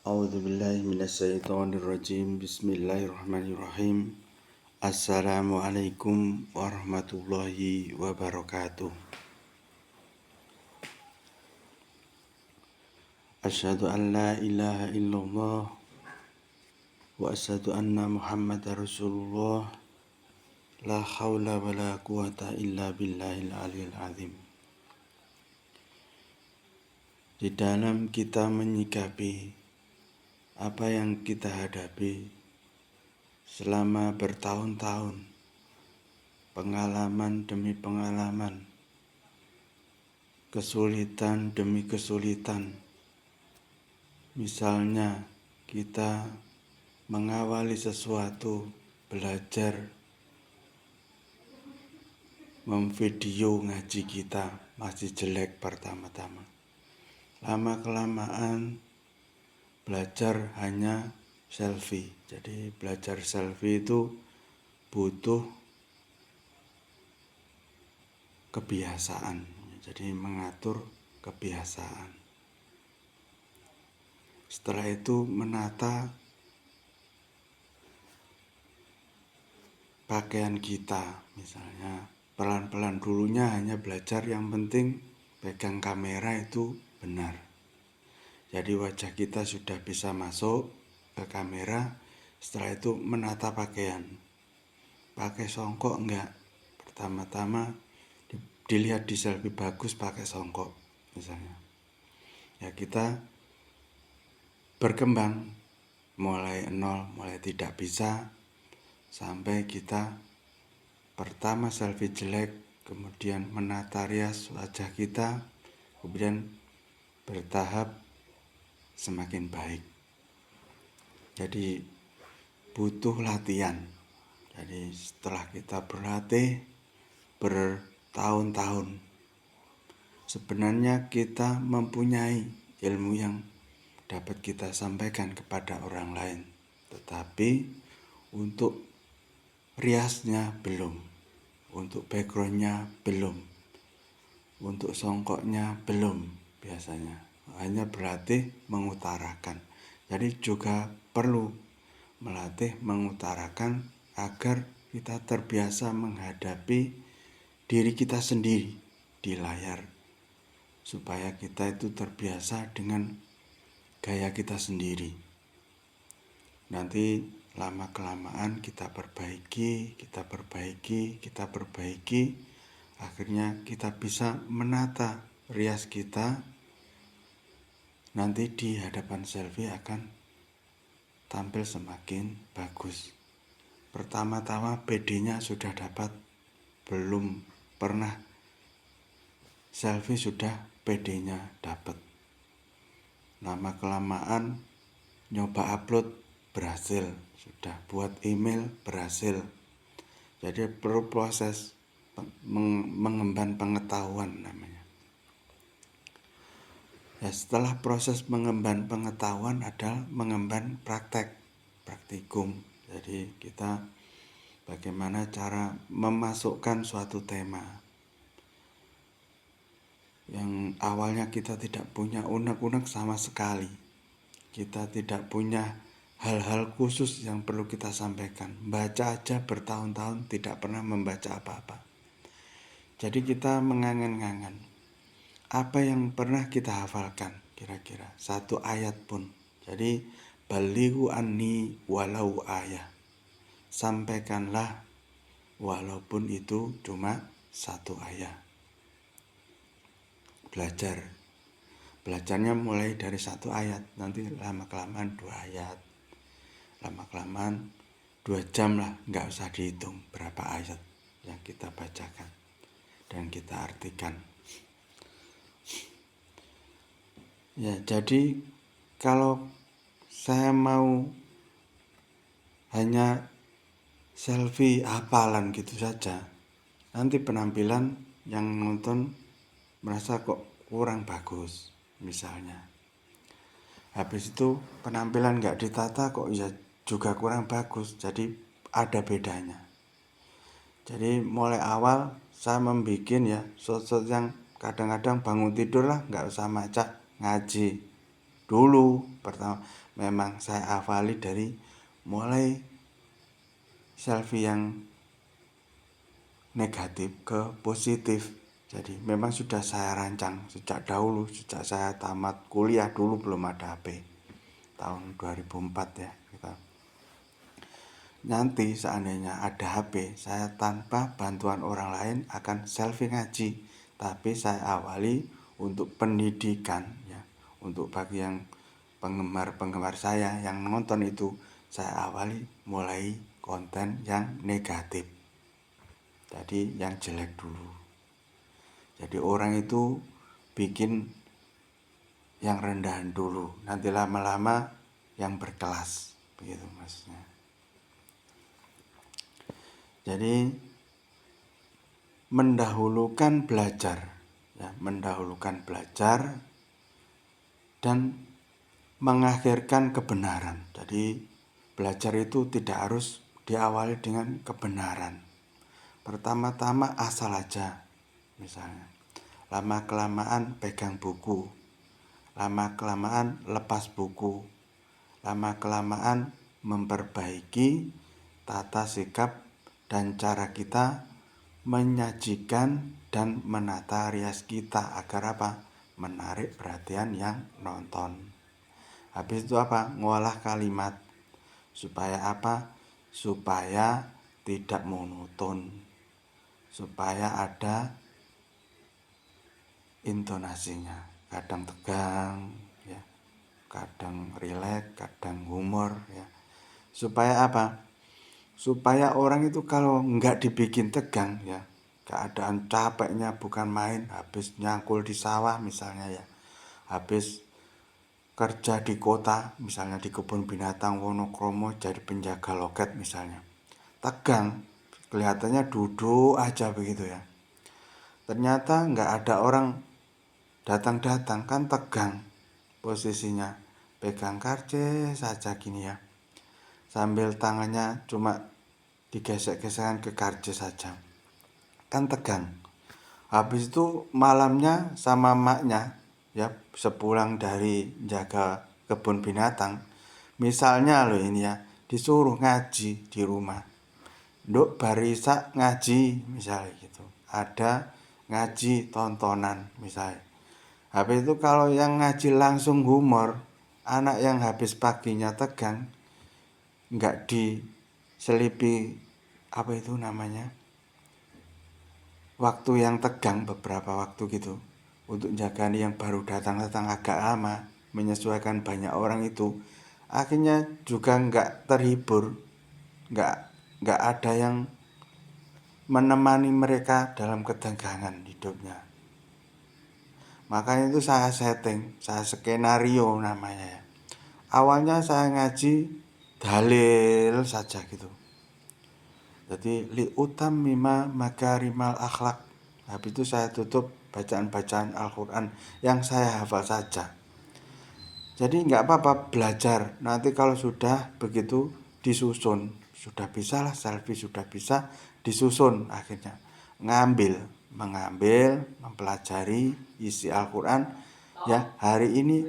A'udzubillahi minasyaitonirrajim. Bismillahirrahmanirrahim. Assalamualaikum warahmatullahi wabarakatuh. Asyhadu an la ilaha illallah wa asyhadu anna Muhammadar Rasulullah. La haula wa la quwata illa billahil aliyil azim. Di dalam kita menyikapi apa yang kita hadapi selama bertahun-tahun, pengalaman demi pengalaman, kesulitan demi kesulitan. Misalnya kita mengawali sesuatu, belajar, memvideo ngaji kita masih jelek pertama-tama. Lama-kelamaan belajar hanya selfie. Jadi belajar selfie itu butuh kebiasaan. Jadi mengatur kebiasaan. Setelah itu menata pakaian kita. Misalnya pelan-pelan, dulunya hanya belajar yang penting pegang kamera itu benar. Jadi wajah kita sudah bisa masuk ke kamera. Setelah itu menata pakaian. Pakai songkok enggak? Pertama-tama dilihat di selfie bagus pakai songkok misalnya. Ya kita berkembang mulai nol, mulai tidak bisa, sampai kita pertama selfie jelek, kemudian menata rias wajah kita, kemudian bertahap semakin baik. Jadi butuh latihan. Jadi setelah kita berlatih bertahun-tahun, sebenarnya kita mempunyai ilmu yang dapat kita sampaikan kepada orang lain, tetapi untuk riasnya belum, untuk backgroundnya belum, untuk songkoknya belum. Biasanya hanya berlatih mengutarakan. Jadi juga perlu melatih mengutarakan agar kita terbiasa menghadapi diri kita sendiri di layar, supaya kita itu terbiasa dengan gaya kita sendiri. Nanti lama-kelamaan kita perbaiki, akhirnya kita bisa menata rias kita. Nanti di hadapan selfie akan tampil semakin bagus. Pertama-tama PD-nya sudah dapat, belum pernah selfie sudah PD-nya dapat. Lama-kelamaan nyoba upload berhasil, sudah buat email berhasil. Jadi perlu proses mengemban pengetahuan namanya. Ya, setelah proses mengemban pengetahuan adalah mengemban praktikum. Jadi kita bagaimana cara memasukkan suatu tema yang awalnya kita tidak punya unek-unek sama sekali. Kita tidak punya hal-hal khusus yang perlu kita sampaikan. Baca aja bertahun-tahun tidak pernah membaca apa-apa. Jadi kita mengangan-angan apa yang pernah kita hafalkan, kira-kira satu ayat pun. Jadi balighu anni walau ayat, sampaikanlah walaupun itu cuma satu ayat. Belajarnya mulai dari satu ayat, nanti lama-kelamaan 2 ayat, lama-kelamaan 2 jam lah, nggak usah dihitung berapa ayat yang kita bacakan dan kita artikan. Ya, jadi kalau saya mau hanya selfie hafalan gitu saja, nanti penampilan yang nonton merasa kok kurang bagus misalnya. Habis itu penampilan nggak ditata kok ya juga kurang bagus, jadi ada bedanya. Jadi mulai awal saya membuat ya shot-shot yang kadang-kadang bangun tidur lah nggak usah maca, ngaji dulu pertama memang saya awali dari mulai selfie yang negatif ke positif. Jadi memang sudah saya rancang sejak dahulu, sejak saya tamat kuliah dulu belum ada HP. Tahun 2004 ya. Nanti seandainya ada HP, saya tanpa bantuan orang lain akan selfie ngaji. Tapi saya awali untuk pendidikan ya. Untuk bagi yang penggemar-penggemar saya yang nonton itu, saya awali mulai konten yang negatif. Jadi yang jelek dulu. Jadi orang itu bikin yang rendahan dulu, nanti lama-lama yang berkelas, begitu maksudnya. Jadi mendahulukan belajar, ya, mendahulukan belajar dan mengakhirkan kebenaran. Jadi belajar itu tidak harus diawali dengan kebenaran. Pertama-tama asal aja, misalnya. Lama-kelamaan pegang buku, lama-kelamaan lepas buku, lama-kelamaan memperbaiki tata sikap dan cara kita menyajikan dan menata rias kita agar apa? Menarik perhatian yang nonton. Habis itu apa? Ngolah kalimat. Supaya apa? Supaya tidak monoton. Supaya ada intonasinya, kadang tegang ya, kadang rileks, kadang humor ya. Supaya apa? Supaya orang itu kalau nggak dibikin tegang ya, keadaan capeknya bukan main, habis nyangkul di sawah misalnya ya, habis kerja di kota misalnya di kebun binatang Wonokromo jadi penjaga loket misalnya, tegang, kelihatannya duduk aja begitu ya. Ternyata nggak ada orang datang-datang, kan tegang posisinya, pegang karcis saja gini ya, sambil tangannya cuma digesek-gesekkan ke karcis saja, kan tegang. Habis itu malamnya sama maknya ya, sepulang dari jaga kebun binatang misalnya loh ini ya, disuruh ngaji di rumah, nduk barisa ngaji misalnya gitu, ada ngaji tontonan misalnya. Habis itu kalau yang ngaji langsung humor, anak yang habis paginya tegang, nggak diselipi apa itu namanya, waktu yang tegang beberapa waktu gitu, untuk jaga yang baru datang agak lama, menyesuaikan banyak orang itu, akhirnya juga nggak terhibur, nggak ada yang menemani mereka dalam ketegangan hidupnya. Makanya itu saya setting, saya skenario namanya ya. Awalnya saya ngaji dalil saja gitu. Jadi li utammima makarimal akhlak. Habis itu saya tutup bacaan-bacaan Al-Quran yang saya hafal saja. Jadi nggak apa-apa belajar. Nanti kalau sudah begitu disusun. Sudah bisa lah selfie, sudah bisa disusun akhirnya. Mengambil, mempelajari isi Al-Quran. Ya, hari ini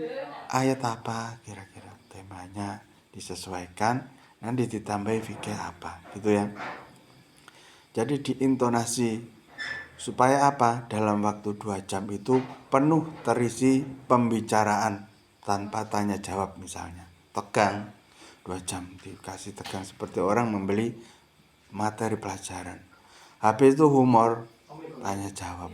ayat apa kira-kira temanya disesuaikan, nanti ditambahi fikih apa gitu ya. Jadi diintonasi supaya apa? Dalam waktu 2 jam itu penuh terisi pembicaraan tanpa tanya jawab misalnya. Tegang 2 jam dikasih tegang seperti orang membeli materi pelajaran. Habis itu humor, tanya jawab.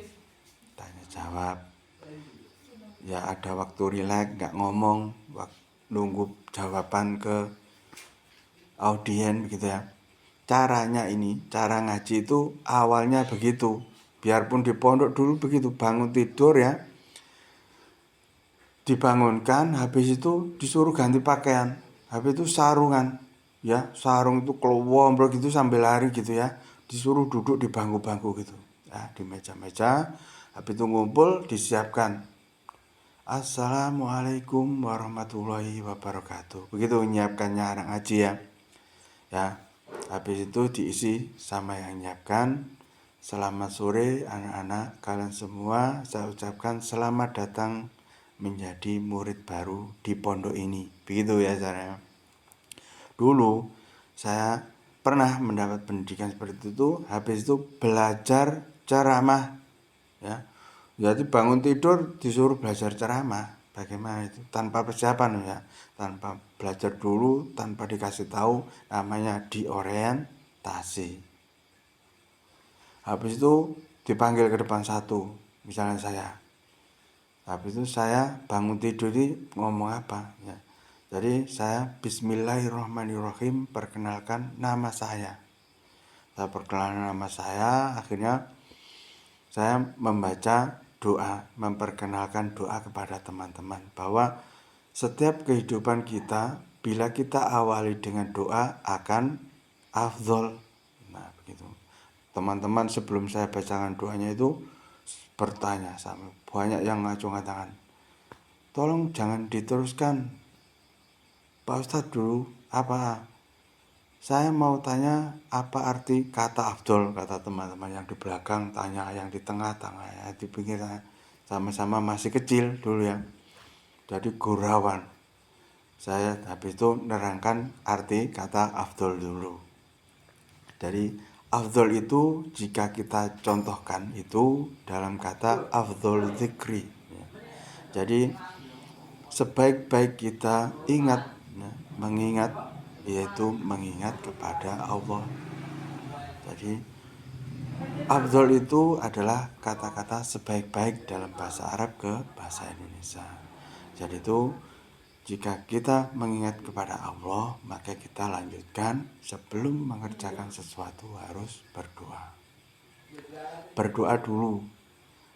Ya ada waktu rileks, nggak ngomong, nunggu jawaban ke audien gitu ya. Caranya ini, cara ngaji itu awalnya begitu. Biarpun di pondok dulu begitu, bangun tidur ya, dibangunkan, habis itu disuruh ganti pakaian, habis itu sarungan, ya sarung itu keluar gitu sambil lari gitu ya, disuruh duduk di bangku-bangku gitu, ya di meja-meja, habis itu ngumpul disiapkan, Assalamualaikum warahmatullahi wabarakatuh, begitu menyiapkannya anak ngaji ya, ya habis itu diisi sama yang menyiapkan. Selamat sore anak-anak kalian semua, saya ucapkan selamat datang menjadi murid baru di pondok ini. Begitu ya caranya. Dulu saya pernah mendapat pendidikan seperti itu, habis itu belajar ceramah ya. Jadi bangun tidur disuruh belajar ceramah. Bagaimana itu? Tanpa persiapan ya, tanpa belajar dulu, tanpa dikasih tahu, namanya diorientasi. Habis itu dipanggil ke depan satu, misalnya saya. Habis itu saya bangun tidur ini ngomong apa ya. Jadi saya Bismillahirrahmanirrahim, perkenalkan nama saya. Saya perkenalkan nama saya, akhirnya saya membaca doa, memperkenalkan doa kepada teman-teman bahwa setiap kehidupan kita bila kita awali dengan doa akan afdol. Nah, begitu. Teman-teman sebelum saya bacakan doanya itu bertanya, sama banyak yang ngacung tangan. Tolong jangan diteruskan, Pak Ustadz dulu apa? Saya mau tanya apa arti kata afdol, kata teman-teman yang di belakang tanya, yang di tengah-tengah, ya, di pinggir, sama-sama masih kecil dulu ya. Jadi gurauan. Saya habis itu nerangkan arti kata afdol dulu. Dari afdol itu jika kita contohkan itu dalam kata afdol zikri. Jadi sebaik-baik kita ingat, mengingat, yaitu mengingat kepada Allah. Jadi afdol itu adalah kata-kata sebaik-baik dalam bahasa Arab ke bahasa Indonesia. Jadi itu jika kita mengingat kepada Allah, maka kita lanjutkan sebelum mengerjakan sesuatu harus berdoa. Berdoa dulu,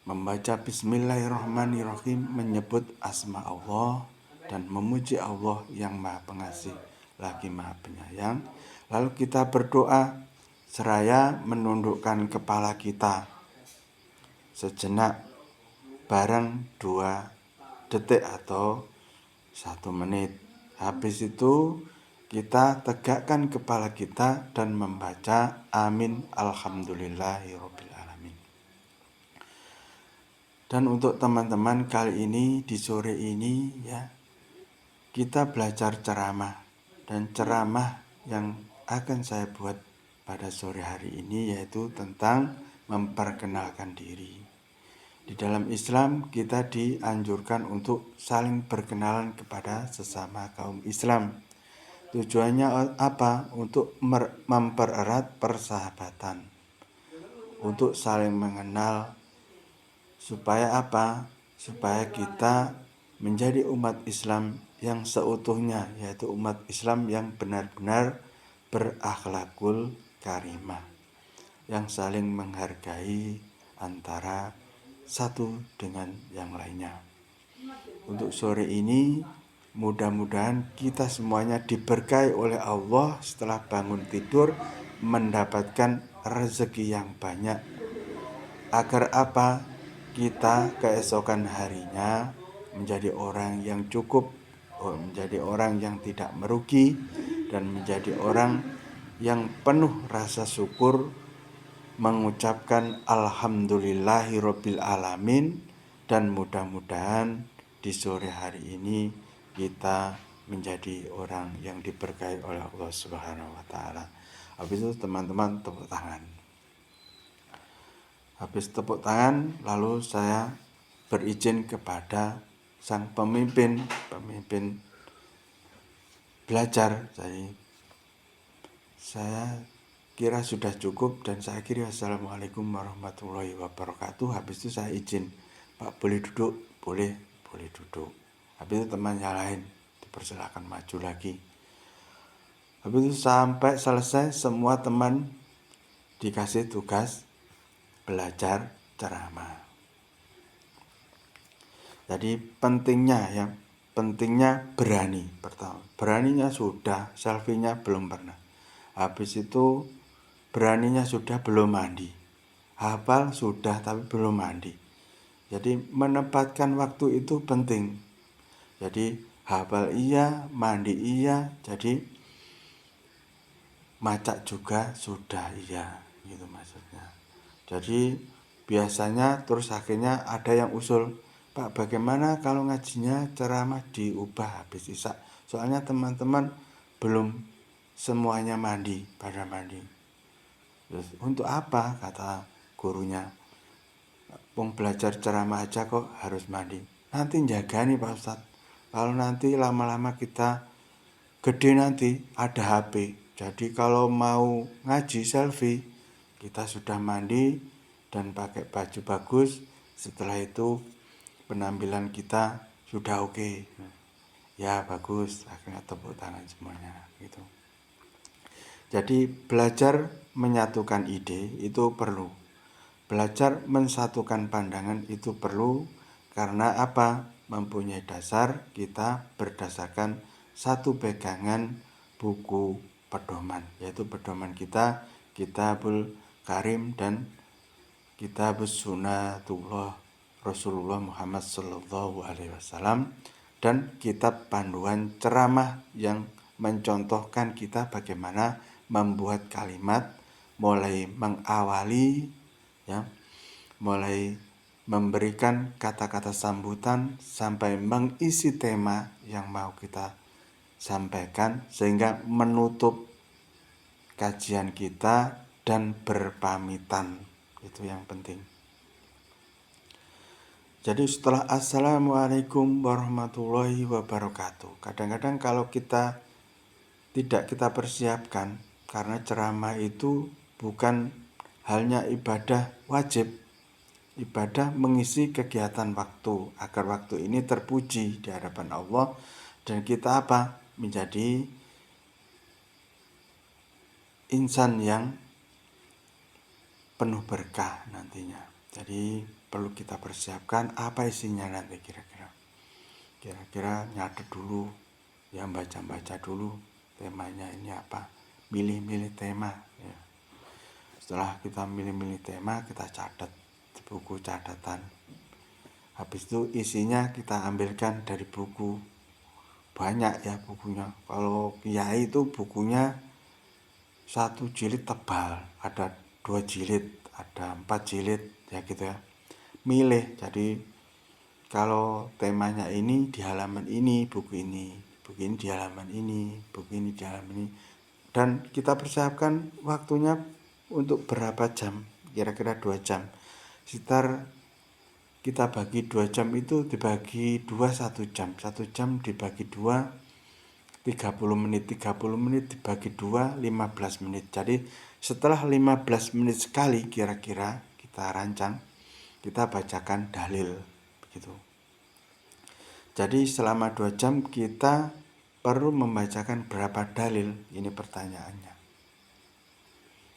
membaca Bismillahirrahmanirrahim, menyebut asma Allah dan memuji Allah yang Maha Pengasih lagi Maha Penyayang. Lalu kita berdoa seraya menundukkan kepala kita sejenak, barang 2 detik atau 1 menit. Habis itu kita tegakkan kepala kita dan membaca amin alhamdulillahirabbil alamin. Dan untuk teman-teman kali ini di sore ini ya, kita belajar ceramah, dan ceramah yang akan saya buat pada sore hari ini yaitu tentang memperkenalkan diri. Di dalam Islam kita dianjurkan untuk saling berkenalan kepada sesama kaum Islam. Tujuannya apa? Untuk mempererat persahabatan, untuk saling mengenal. Supaya apa? Supaya kita menjadi umat Islam yang seutuhnya, yaitu umat Islam yang benar-benar berakhlakul karimah, yang saling menghargai antara satu dengan yang lainnya. Untuk sore ini mudah-mudahan kita semuanya diberkahi oleh Allah setelah bangun tidur mendapatkan rezeki yang banyak. Agar apa? Kita keesokan harinya menjadi orang yang cukup, menjadi orang yang tidak merugi, dan menjadi orang yang penuh rasa syukur, mengucapkan alhamdulillahirabbil alamin. Dan mudah-mudahan di sore hari ini kita menjadi orang yang diberkahi oleh Allah Subhanahu wa taala. Habis itu teman-teman tepuk tangan. Habis tepuk tangan, lalu saya berizin kepada sang pemimpin belajar. Jadi saya kira sudah cukup dan saya kira assalamualaikum warahmatullahi wabarakatuh. Habis itu saya izin, Pak boleh duduk? Boleh duduk. Habis itu teman yang lain dipersilakan maju lagi. Habis itu sampai selesai semua teman dikasih tugas belajar ceramah. Jadi pentingnya berani. Pertama, beraninya sudah, selfie-nya belum pernah. Habis itu beraninya sudah, belum mandi. Hafal sudah tapi belum mandi. Jadi menempatkan waktu itu penting. Jadi hafal iya, mandi iya, jadi macak juga sudah iya, gitu maksudnya. Jadi biasanya terus akhirnya ada yang usul, Pak, bagaimana kalau ngajinya ceramah diubah habis isya? Soalnya teman-teman belum semuanya mandi, pada mandi. Terus, untuk apa? Kata gurunya. Wong belajar ceramah aja kok harus mandi. Nanti jaga nih Pak Ustadz. Kalau nanti lama-lama kita gede nanti ada HP. Jadi kalau mau ngaji selfie, kita sudah mandi dan pakai baju bagus. Setelah itu penampilan kita sudah oke. Ya bagus, akhirnya tepuk tangan semuanya gitu. Jadi belajar menyatukan ide itu perlu. Belajar mensatukan pandangan itu perlu karena apa? Mempunyai dasar kita berdasarkan satu pegangan buku pedoman, yaitu pedoman kita Kitabul Karim dan Kitabus Sunnatullah Rasulullah Muhammad Sallallahu Alaihi Wasallam dan kitab panduan ceramah yang mencontohkan kita bagaimana membuat kalimat mulai mengawali, ya, mulai memberikan kata-kata sambutan sampai mengisi tema yang mau kita sampaikan sehingga menutup kajian kita dan berpamitan. Itu yang penting. Jadi setelah Assalamualaikum warahmatullahi wabarakatuh, kadang-kadang kalau kita tidak kita persiapkan, karena ceramah itu bukan hanya ibadah wajib, ibadah mengisi kegiatan waktu agar waktu ini terpuji di hadapan Allah dan kita apa? Menjadi insan yang penuh berkah nantinya. Jadi perlu kita persiapkan apa isinya nanti kira-kira nyatet dulu, ya baca-baca dulu temanya ini apa, milih-milih tema ya. Setelah kita milih-milih tema, kita catat di buku catatan. Habis itu isinya kita ambilkan dari buku, banyak ya bukunya. Kalau kiai itu bukunya 1 jilid tebal, ada 2 jilid, ada 4 jilid ya gitu ya. Milih, jadi kalau temanya ini di halaman ini buku ini di halaman ini, buku ini di halaman ini, dan kita persiapkan waktunya untuk berapa jam, kira-kira 2 jam. Sekitar kita bagi 2 jam itu dibagi 2 1 jam, 1 jam dibagi 2 30 menit, 30 menit dibagi 2 15 menit. Jadi setelah 15 menit sekali kira-kira kita rancang, kita bacakan dalil begitu. Jadi selama 2 jam kita perlu membacakan berapa dalil? Ini pertanyaannya.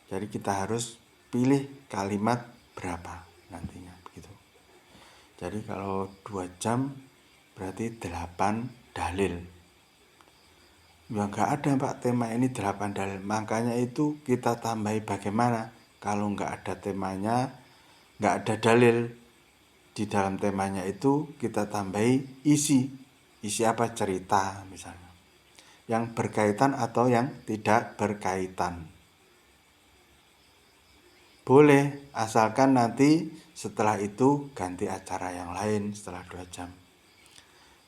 Jadi kita harus pilih kalimat berapa nantinya begitu. Jadi kalau 2 jam berarti 8 dalil. Ya enggak ada Pak tema ini 8 dalil. Makanya itu kita tambahi bagaimana? Kalau enggak ada temanya, enggak ada dalil di dalam temanya itu, kita tambahi isi. Isi apa? Cerita misalnya. Yang berkaitan atau yang tidak berkaitan. Boleh, asalkan nanti setelah itu ganti acara yang lain setelah 2 jam.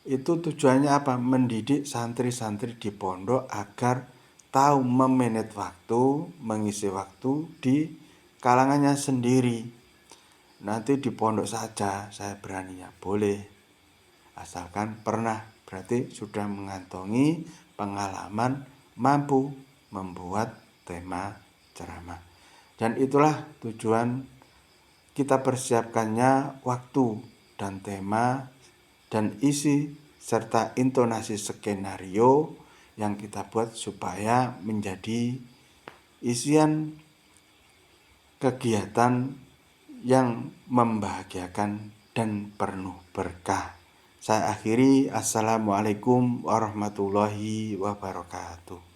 Itu tujuannya apa? Mendidik santri-santri di pondok agar tahu memanage waktu, mengisi waktu di kalangannya sendiri. Nanti di pondok saja saya beraninya, boleh. Asalkan pernah, berarti sudah mengantongi pengalaman mampu membuat tema ceramah. Dan itulah tujuan kita persiapkannya waktu dan tema dan isi serta intonasi skenario yang kita buat supaya menjadi isian kegiatan yang membahagiakan dan penuh berkah. Saya akhiri, Assalamualaikum warahmatullahi wabarakatuh.